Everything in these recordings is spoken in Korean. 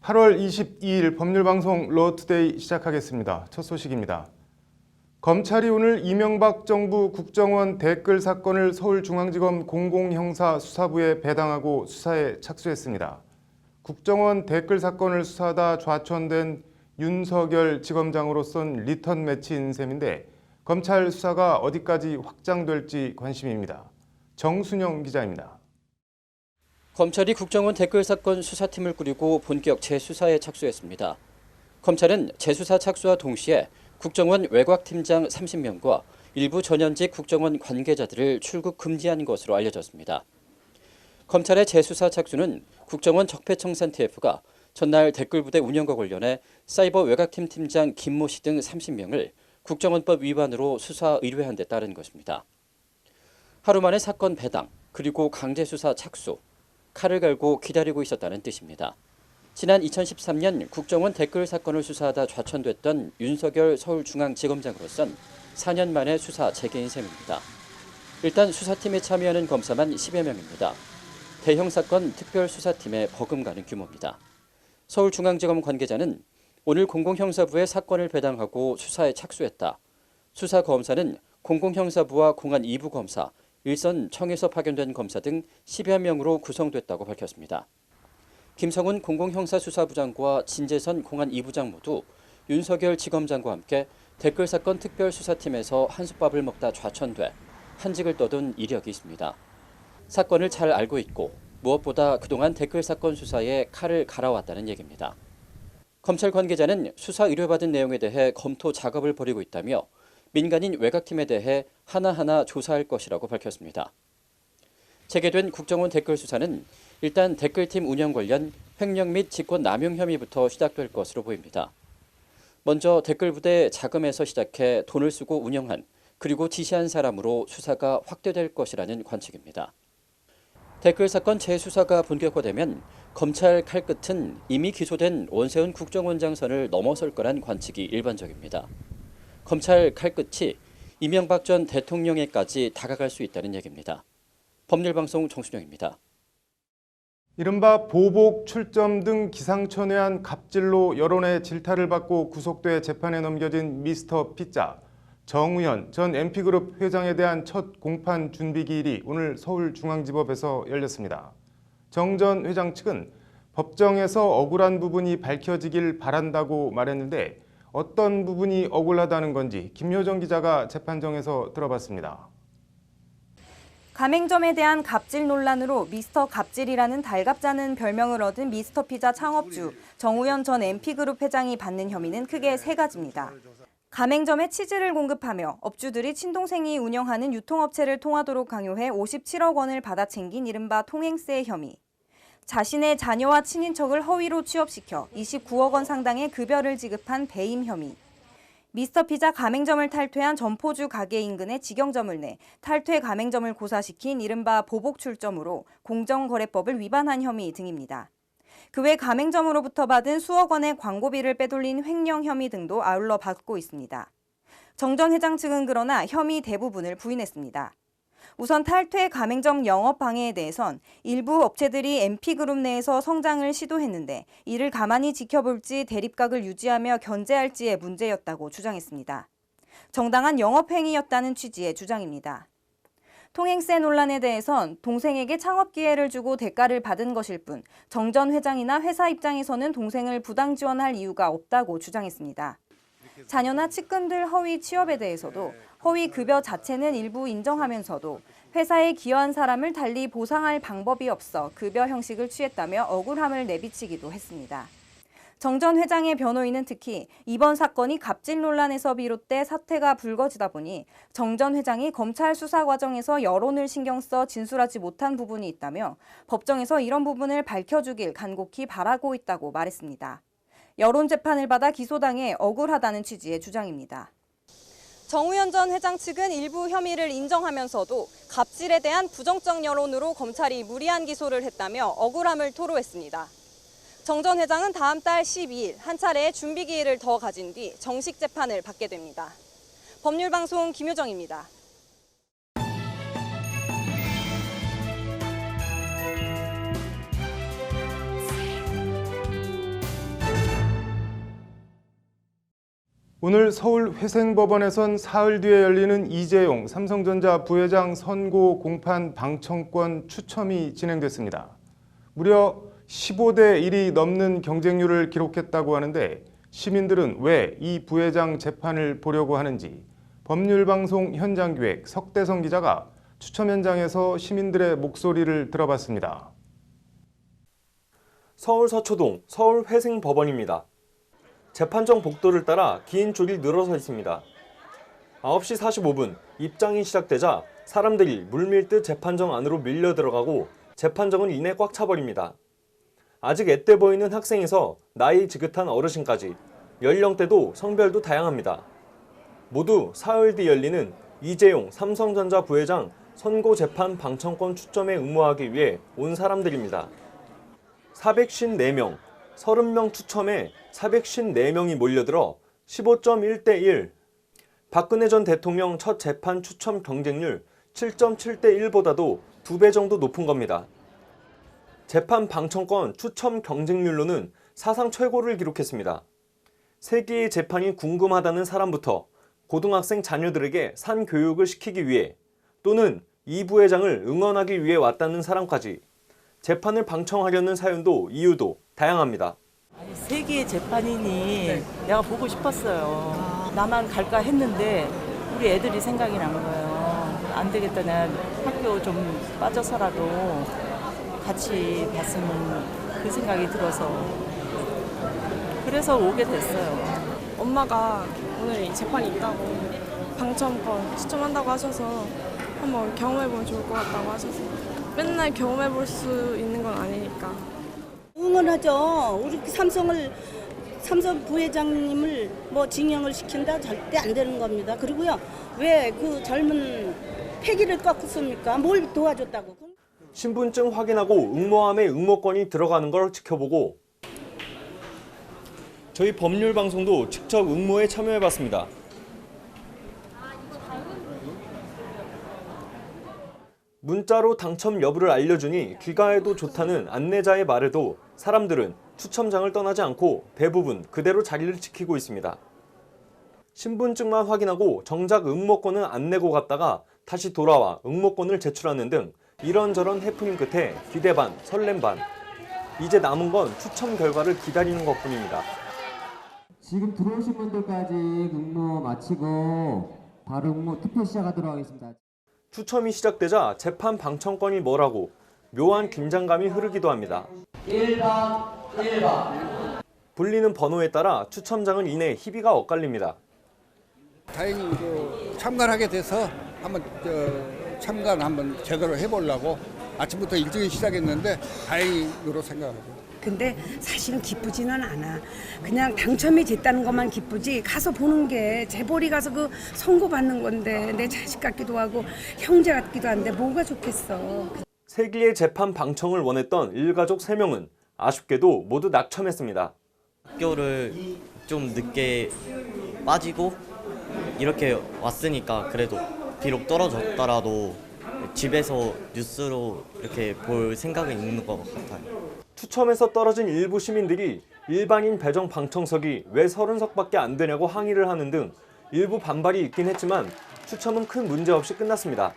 8월 22일 법률방송 로투데이 시작하겠습니다. 첫 소식입니다. 검찰이 오늘 이명박 정부 국정원 댓글 사건을 서울중앙지검 공공형사수사부에 배당하고 수사에 착수했습니다. 국정원 댓글 사건을 수사하다 좌천된 윤석열 지검장으로선 리턴 매치인 셈인데 검찰 수사가 어디까지 확장될지 관심입니다. 정순영 기자입니다. 검찰이 국정원 댓글 사건 수사팀을 꾸리고 본격 재수사에 착수했습니다. 검찰은 재수사 착수와 동시에 국정원 외곽팀장 30명과 일부 전현직 국정원 관계자들을 출국 금지한 것으로 알려졌습니다. 검찰의 재수사 착수는 국정원 적폐청산 TF가 전날 댓글부대 운영과 관련해 사이버 외곽팀 팀장 김모 씨 등 30명을 국정원법 위반으로 수사 의뢰한 데 따른 것입니다. 하루 만에 사건 배당, 그리고 강제 수사 착수, 칼을 갈고 기다리고 있었다는 뜻입니다. 지난 2013년 국정원 댓글 사건을 수사하다 좌천됐던 윤석열 서울중앙지검장으로선 4년 만에 수사 재개인 셈입니다. 일단 수사팀에 참여하는 검사만 10여 명입니다. 대형 사건 특별수사팀에 버금가는 규모입니다. 서울중앙지검 관계자는 오늘 공공형사부에 사건을 배당하고 수사에 착수했다. 수사검사는 공공형사부와 공안 2부 검사, 일선 청에서 파견된 검사 등 10여 명으로 구성됐다고 밝혔습니다. 김성훈 공공형사수사부장과 진재선 공안 2부장 모두 윤석열 지검장과 함께 댓글 사건 특별수사팀에서 한솥밥을 먹다 좌천돼 한직을 떠돈 이력이 있습니다. 사건을 잘 알고 있고 무엇보다 그동안 댓글 사건 수사에 칼을 갈아왔다는 얘기입니다. 검찰 관계자는 수사 의뢰받은 내용에 대해 검토 작업을 벌이고 있다며 민간인 외곽팀에 대해 하나하나 조사할 것이라고 밝혔습니다. 재개된 국정원 댓글 수사는 일단 댓글팀 운영 관련 횡령 및 직권 남용 혐의부터 시작될 것으로 보입니다. 먼저 댓글부대 자금에서 시작해 돈을 쓰고 운영한 그리고 지시한 사람으로 수사가 확대될 것이라는 관측입니다. 댓글 사건 재수사가 본격화되면 검찰 칼끝은 이미 기소된 원세훈 국정원장 선을 넘어설 거란 관측이 일반적입니다. 검찰 칼끝이 이명박 전 대통령에까지 다가갈 수 있다는 얘기입니다. 법률방송 정순영입니다. 이른바 보복, 출점 등 기상천외한 갑질로 여론의 질타를 받고 구속돼 재판에 넘겨진 미스터 피자 정우현 전 MP그룹 회장에 대한 첫 공판 준비 기일이 오늘 서울중앙지법에서 열렸습니다. 정 전 회장 측은 법정에서 억울한 부분이 밝혀지길 바란다고 말했는데 어떤 부분이 억울하다는 건지 김효정 기자가 재판정에서 들어봤습니다. 가맹점에 대한 갑질 논란으로 미스터 갑질이라는 달갑잖은 별명을 얻은 미스터 피자 창업주 정우현 전 MP그룹 회장이 받는 혐의는 크게 세 가지입니다. 가맹점에 치즈를 공급하며 업주들이 친동생이 운영하는 유통업체를 통하도록 강요해 57억 원을 받아 챙긴 이른바 통행세 혐의. 자신의 자녀와 친인척을 허위로 취업시켜 29억 원 상당의 급여를 지급한 배임 혐의. 미스터 피자 가맹점을 탈퇴한 점포주 가게 인근에 직영점을 내 탈퇴 가맹점을 고사시킨 이른바 보복 출점으로 공정거래법을 위반한 혐의 등입니다. 그 외 가맹점으로부터 받은 수억 원의 광고비를 빼돌린 횡령 혐의 등도 아울러 받고 있습니다. 정 전 회장 측은 그러나 혐의 대부분을 부인했습니다. 우선 탈퇴 가맹점 영업 방해에 대해선 일부 업체들이 MP그룹 내에서 성장을 시도했는데 이를 가만히 지켜볼지 대립각을 유지하며 견제할지의 문제였다고 주장했습니다. 정당한 영업행위였다는 취지의 주장입니다. 통행세 논란에 대해선 동생에게 창업 기회를 주고 대가를 받은 것일 뿐 정 전 회장이나 회사 입장에서는 동생을 부당 지원할 이유가 없다고 주장했습니다. 자녀나 측근들 허위 취업에 대해서도 허위 급여 자체는 일부 인정하면서도 회사에 기여한 사람을 달리 보상할 방법이 없어 급여 형식을 취했다며 억울함을 내비치기도 했습니다. 정 전 회장의 변호인은 특히 이번 사건이 갑질 논란에서 비롯돼 사태가 불거지다 보니 정 전 회장이 검찰 수사 과정에서 여론을 신경 써 진술하지 못한 부분이 있다며 법정에서 이런 부분을 밝혀주길 간곡히 바라고 있다고 말했습니다. 여론 재판을 받아 기소당해 억울하다는 취지의 주장입니다. 정우현 전 회장 측은 일부 혐의를 인정하면서도 갑질에 대한 부정적 여론으로 검찰이 무리한 기소를 했다며 억울함을 토로했습니다. 정 전 회장은 다음 달 12일 한 차례의 준비 기일을 더 가진 뒤 정식 재판을 받게 됩니다. 법률방송 김효정입니다. 오늘 서울 회생법원에선 사흘 뒤에 열리는 이재용 삼성전자 부회장 선고 공판 방청권 추첨이 진행됐습니다. 무려 15대 1이 넘는 경쟁률을 기록했다고 하는데 시민들은 왜 이 부회장 재판을 보려고 하는지 법률방송 현장기획 석대성 기자가 추첨 현장에서 시민들의 목소리를 들어봤습니다. 서울 서초동 서울회생법원입니다. 재판정 복도를 따라 긴 줄이 늘어서 있습니다. 9시 45분 입장이 시작되자 사람들이 물밀듯 재판정 안으로 밀려 들어가고 재판정은 이내 꽉 차버립니다. 아직 앳돼 보이는 학생에서 나이 지긋한 어르신까지 연령대도 성별도 다양합니다. 모두 사흘 뒤 열리는 이재용 삼성전자 부회장 선고 재판 방청권 추첨에 응모하기 위해 온 사람들입니다. 454명, 30명 추첨에 454명이 몰려들어 15.1대 1. 박근혜 전 대통령 첫 재판 추첨 경쟁률 7.7대 1보다도 2배 정도 높은 겁니다. 재판 방청권 추첨 경쟁률로는 사상 최고를 기록했습니다. 세기의 재판이 궁금하다는 사람부터 고등학생 자녀들에게 산교육을 시키기 위해 또는 이 부회장을 응원하기 위해 왔다는 사람까지 재판을 방청하려는 사연도 이유도 다양합니다. 아니, 세계의 재판이니 내가 보고 싶었어요. 나만 갈까 했는데 우리 애들이 생각이 난 거예요. 안 되겠다. 내가 학교 좀 빠져서라도 같이 봤으면 그 생각이 들어서 그래서 오게 됐어요. 엄마가 오늘 이 재판이 있다고 방청권 추첨한다고 하셔서 한번 경험해보면 좋을 것 같다고 하셔서 맨날 경험해볼 수 있는 건 아니니까 응원하죠. 우리 삼성 부회장님을 뭐 징용을 시킨다 절대 안 되는 겁니다. 그리고요, 왜 그 젊은 패기를 꺾었습니까? 뭘 도와줬다고? 신분증 확인하고 응모함에 응모권이 들어가는 걸 지켜보고 저희 법률방송도 직접 응모에 참여해봤습니다. 문자로 당첨 여부를 알려주니 귀가해도 좋다는 안내자의 말에도 사람들은 추첨장을 떠나지 않고 대부분 그대로 자리를 지키고 있습니다. 신분증만 확인하고 정작 응모권은 안 내고 갔다가 다시 돌아와 응모권을 제출하는 등 이런저런 해프닝 끝에 기대 반, 설렘 반. 이제 남은 건 추첨 결과를 기다리는 것뿐입니다. 지금 들어오신 분들까지 응모 마치고 바로 응모 투표 시작하도록 하겠습니다. 추첨이 시작되자 재판 방청권이 뭐라고 묘한 긴장감이 흐르기도 합니다. 1번. 불리는 번호에 따라 추첨장은 이내 희비가 엇갈립니다. 다행히 참가를 하게 돼서 한번 참관 한번 제대로 해보려고 아침부터 일찍 시작했는데 다행으로 생각하고. 근데 사실은 기쁘지는 않아. 그냥 당첨이 됐다는 것만 기쁘지 가서 보는 게 재벌이 가서 그 선고받는 건데 내 자식 같기도 하고 형제 같기도 한데 뭐가 좋겠어. 세기의 재판 방청을 원했던 일가족 3명은 아쉽게도 모두 낙첨했습니다. 학교를 좀 늦게 빠지고 이렇게 왔으니까 그래도 비록 떨어졌더라도 집에서 뉴스로 이렇게 볼 생각은 있는 것 같아요. 추첨에서 떨어진 일부 시민들이 일반인 배정 방청석이 왜 30석밖에 안 되냐고 항의를 하는 등 일부 반발이 있긴 했지만 추첨은 큰 문제 없이 끝났습니다.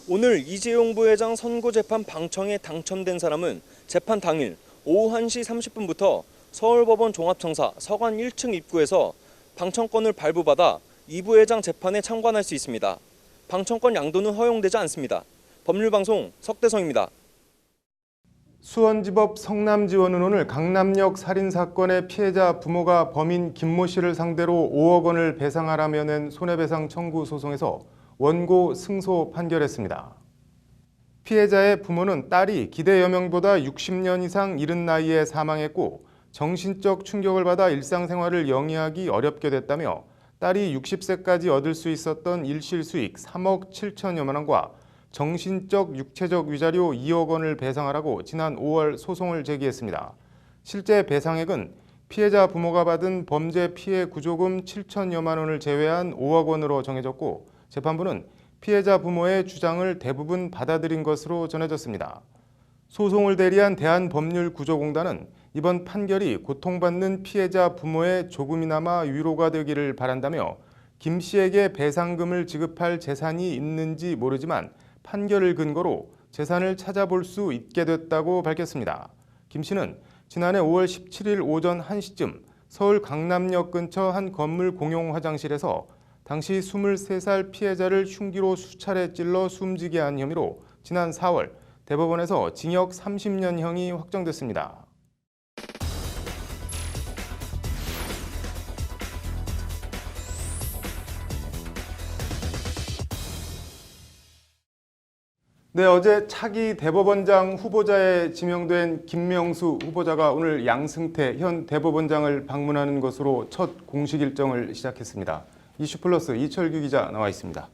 오늘 이재용 부회장 선고재판 방청에 당첨된 사람은 재판 당일 오후 1시 30분부터 서울법원 종합청사 서관 1층 입구에서 방청권을 발부받아 이 부회장 재판에 참관할 수 있습니다. 방청권 양도는 허용되지 않습니다. 법률방송 석대성입니다. 수원지법 성남지원은 오늘 강남역 살인사건의 피해자 부모가 범인 김모 씨를 상대로 5억 원을 배상하라며 낸 손해배상 청구 소송에서 원고 승소 판결했습니다. 피해자의 부모는 딸이 기대 여명보다 60년 이상 이른 나이에 사망했고 정신적 충격을 받아 일상생활을 영위하기 어렵게 됐다며 딸이 60세까지 얻을 수 있었던 일실수익 3억 7천여만 원과 정신적, 육체적 위자료 2억 원을 배상하라고 지난 5월 소송을 제기했습니다. 실제 배상액은 피해자 부모가 받은 범죄 피해 구조금 7천여만 원을 제외한 5억 원으로 정해졌고 재판부는 피해자 부모의 주장을 대부분 받아들인 것으로 전해졌습니다. 소송을 대리한 대한법률구조공단은 이번 판결이 고통받는 피해자 부모의 조금이나마 위로가 되기를 바란다며 김 씨에게 배상금을 지급할 재산이 있는지 모르지만 판결을 근거로 재산을 찾아볼 수 있게 됐다고 밝혔습니다. 김 씨는 지난해 5월 17일 오전 1시쯤 서울 강남역 근처 한 건물 공용 화장실에서 당시 23살 피해자를 흉기로 수차례 찔러 숨지게 한 혐의로 지난 4월 대법원에서 징역 30년형이 확정됐습니다. 네, 어제 차기 대법원장 후보자에 지명된 김명수 후보자가 오늘 양승태 현 대법원장을 방문하는 것으로 첫 공식 일정을 시작했습니다. 이슈플러스 이철규 기자 나와 있습니다.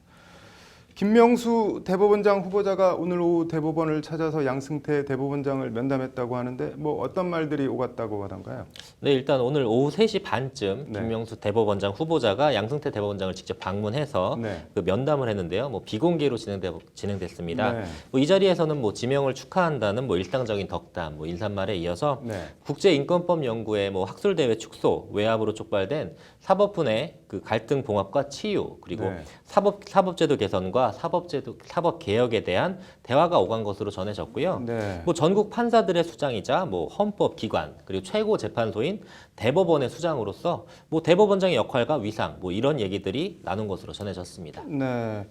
김명수 대법원장 후보자가 오늘 오후 대법원을 찾아서 양승태 대법원장을 면담했다고 하는데 뭐 어떤 말들이 오갔다고 하던가요? 네, 일단 오늘 오후 3시 반쯤 네. 김명수 대법원장 후보자가 양승태 대법원장을 직접 방문해서 네. 그 면담을 했는데요. 뭐 비공개로 진행됐습니다. 네. 뭐 이 자리에서는 뭐 지명을 축하한다는 뭐 일상적인 덕담, 뭐 인사말에 이어서 네. 국제인권법 연구의 뭐 학술대회 축소, 외압으로 촉발된 사법부 내 그 갈등 봉합과 치유, 그리고 네. 사법제도 개선과 사법 개혁에 대한 대화가 오간 것으로 전해졌고요. 네. 뭐 전국 판사들의 수장이자 뭐 헌법기관 그리고 최고 재판소인 대법원의 수장으로서 뭐 대법원장의 역할과 위상 뭐 이런 얘기들이 나눈 것으로 전해졌습니다. 네.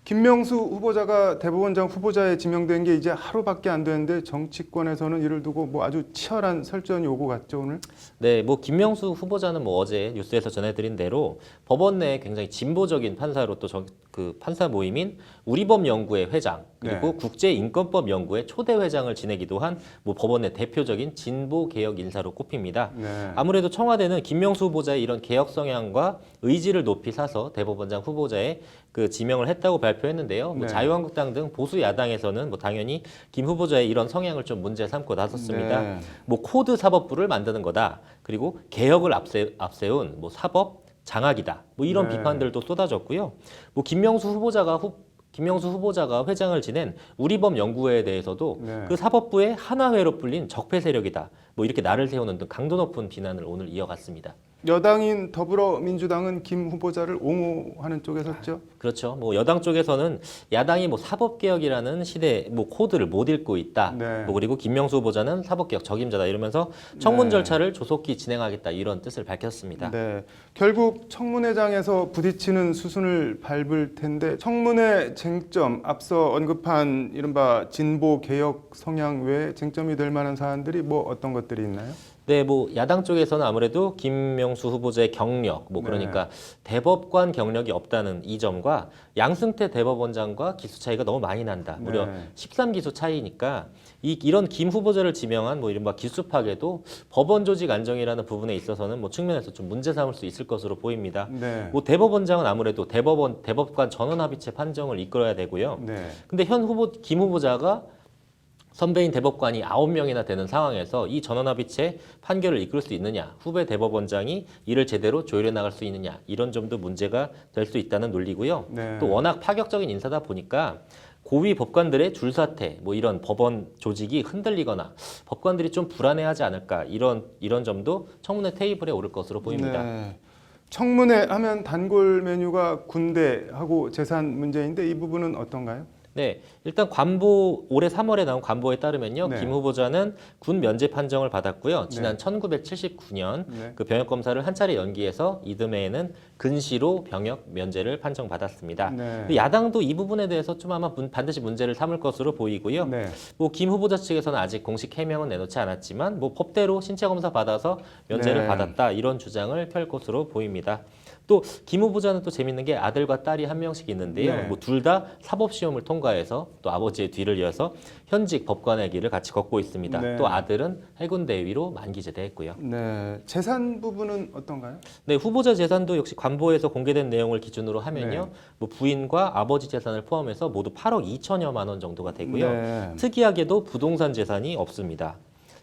김명수 후보자가 대법원장 후보자에 지명된 게 이제 하루밖에 안 됐는데 정치권에서는 이를 두고 뭐 아주 치열한 설전이 오고 갔죠, 오늘? 네, 뭐 김명수 후보자는 뭐 어제 뉴스에서 전해드린 대로 법원 내에 굉장히 진보적인 판사로 또 그 판사 모임인 우리법 연구회 회장 그리고 네. 국제인권법 연구회 초대 회장을 지내기도 한 뭐 법원 내 대표적인 진보 개혁 인사로 꼽힙니다. 네. 아무래도 청와대는 김명수 후보자의 이런 개혁 성향과 의지를 높이 사서 대법원장 후보자에 그 지명을 했다고 발표했는데요. 뭐 네. 자유한국당 등 보수 야당에서는 뭐 당연히 김 후보자의 이런 성향을 좀 문제 삼고 나섰습니다. 네. 뭐 코드 사법부를 만드는 거다. 그리고 개혁을 앞세운 뭐 사법 장악이다. 뭐 이런 네. 비판들도 쏟아졌고요. 뭐 김명수 후보자가 회장을 지낸 우리법 연구회에 대해서도 네. 그 사법부의 하나회로 불린 적폐 세력이다. 뭐 이렇게 날을 세우는 등 강도 높은 비난을 오늘 이어갔습니다. 여당인 더불어민주당은 김 후보자를 옹호하는 쪽에 섰죠. 그렇죠. 뭐 여당 쪽에서는 야당이 뭐 사법개혁이라는 시대 뭐 코드를 못 읽고 있다. 네. 뭐 그리고 김명수 후보자는 사법개혁 적임자다 이러면서 청문 네. 절차를 조속히 진행하겠다 이런 뜻을 밝혔습니다. 네. 결국 청문회장에서 부딪히는 수순을 밟을 텐데 청문회 쟁점 앞서 언급한 이른바 진보 개혁 성향 외에 쟁점이 될 만한 사안들이 뭐 어떤 것들이 있나요? 네, 뭐 야당 쪽에서는 아무래도 김명수 후보자의 경력, 뭐 그러니까 대법관 경력이 없다는 이 점과 양승태 대법원장과 기수 차이가 너무 많이 난다. 무려 13기수 차이니까 이런 김 후보자를 지명한 뭐 이른바 기수 파괴도 법원 조직 안정이라는 부분에 있어서는 뭐 측면에서 좀 문제 삼을 수 있을 것으로 보입니다. 네. 뭐 대법원장은 아무래도 대법관 전원합의체 판정을 이끌어야 되고요. 네. 근데 김 후보자가 선배인 대법관이 9명이나 되는 상황에서 이 전원합의체 판결을 이끌 수 있느냐, 후배 대법원장이 이를 제대로 조율해 나갈 수 있느냐, 이런 점도 문제가 될 수 있다는 논리고요. 네. 또 워낙 파격적인 인사다 보니까 고위 법관들의 줄사퇴, 뭐 이런 법원 조직이 흔들리거나 법관들이 좀 불안해하지 않을까, 이런 점도 청문회 테이블에 오를 것으로 보입니다. 네. 청문회 하면 단골 메뉴가 군대하고 재산 문제인데 이 부분은 어떤가요? 네, 일단 올해 3월에 나온 관보에 따르면요, 네. 김 후보자는 군 면제 판정을 받았고요. 지난 네. 1979년 네. 그 병역 검사를 한 차례 연기해서 이듬해에는 근시로 병역 면제를 판정받았습니다. 네. 근데 야당도 이 부분에 대해서 좀 아마 반드시 문제를 삼을 것으로 보이고요. 네. 뭐 김 후보자 측에서는 아직 공식 해명은 내놓지 않았지만 뭐 법대로 신체 검사 받아서 면제를 네. 받았다 이런 주장을 펼 것으로 보입니다. 또 김 후보자는 또 재밌는 게 아들과 딸이 한 명씩 있는데요. 네. 뭐 둘 다 사법 시험을 통과해서 또 아버지의 뒤를 이어서 현직 법관의 길을 같이 걷고 있습니다. 네. 또 아들은 해군 대위로 만기 제대했고요. 네. 재산 부분은 어떤가요? 네, 후보자 재산도 역시 관보에서 공개된 내용을 기준으로 하면요. 네. 뭐 부인과 아버지 재산을 포함해서 모두 8억 2천여만 원 정도가 되고요. 네. 특이하게도 부동산 재산이 없습니다.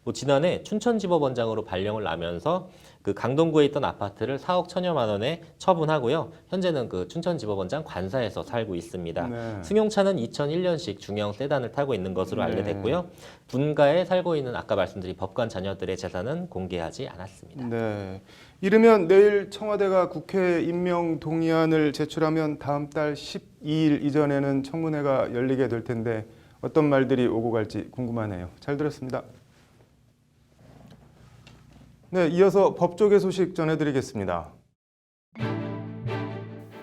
뭐 지난해 춘천지법원장으로 발령을 나면서 그 강동구에 있던 아파트를 4억 1천여만 원에 처분하고요. 현재는 그 춘천지법원장 관사에서 살고 있습니다. 네. 승용차는 2001년식 중형 세단을 타고 있는 것으로 알려졌고요. 분가에 살고 있는 아까 말씀드린 법관 자녀들의 재산은 공개하지 않았습니다. 네. 이르면 내일 청와대가 국회 임명 동의안을 제출하면 다음 달 12일 이전에는 청문회가 열리게 될 텐데 어떤 말들이 오고 갈지 궁금하네요. 잘 들었습니다. 네, 이어서 법조계 소식 전해드리겠습니다.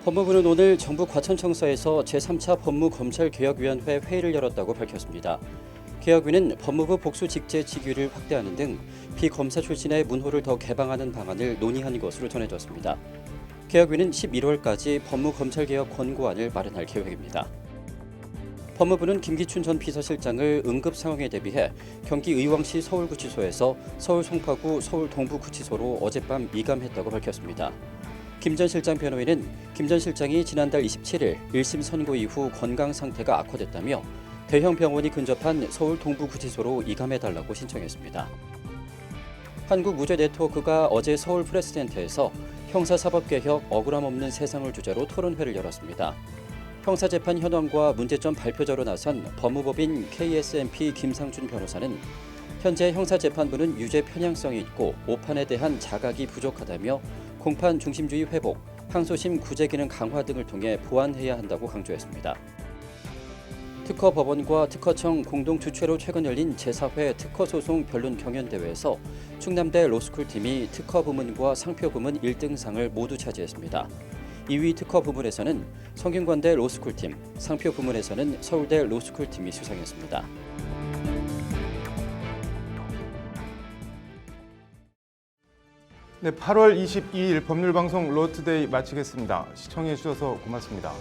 법무부는 오늘 정부 과천청사에서 제3차 법무검찰개혁위원회 회의를 열었다고 밝혔습니다. 개혁위는 법무부 복수직제직위를 확대하는 등 비검사 출신의 문호를 더 개방하는 방안을 논의한 것으로 전해졌습니다. 개혁위는 11월까지 법무검찰개혁 권고안을 마련할 계획입니다. 법무부는 김기춘 전 비서실장을 응급 상황에 대비해 경기 의왕시 서울구치소에서 서울 송파구 서울 동부구치소로 어젯밤 이감했다고 밝혔습니다. 김 전 실장 변호인은 김 전 실장이 지난달 27일 1심 선고 이후 건강 상태가 악화됐다며 대형 병원이 근접한 서울 동부구치소로 이감해달라고 신청했습니다. 한국무죄네트워크가 어제 서울 프레스센터에서 형사사법개혁 억울함 없는 세상을 주제로 토론회를 열었습니다. 형사재판 현황과 문제점 발표자로 나선 법무법인 KSMP 김상준 변호사는 현재 형사재판부는 유죄 편향성이 있고 오판에 대한 자각이 부족하다며 공판 중심주의 회복, 항소심 구제 기능 강화 등을 통해 보완해야 한다고 강조했습니다. 특허법원과 특허청 공동 주최로 최근 열린 제4회 특허소송 변론 경연대회에서 충남대 로스쿨팀이 특허 부문과 상표 부문 1등상을 모두 차지했습니다. 2위 특허 부문에서는 성균관대 로스쿨팀, 상표 부문에서는 서울대 로스쿨팀이 수상했습니다. 네, 8월 22일 법률방송 로투데이 마치겠습니다. 시청해 주셔서 고맙습니다.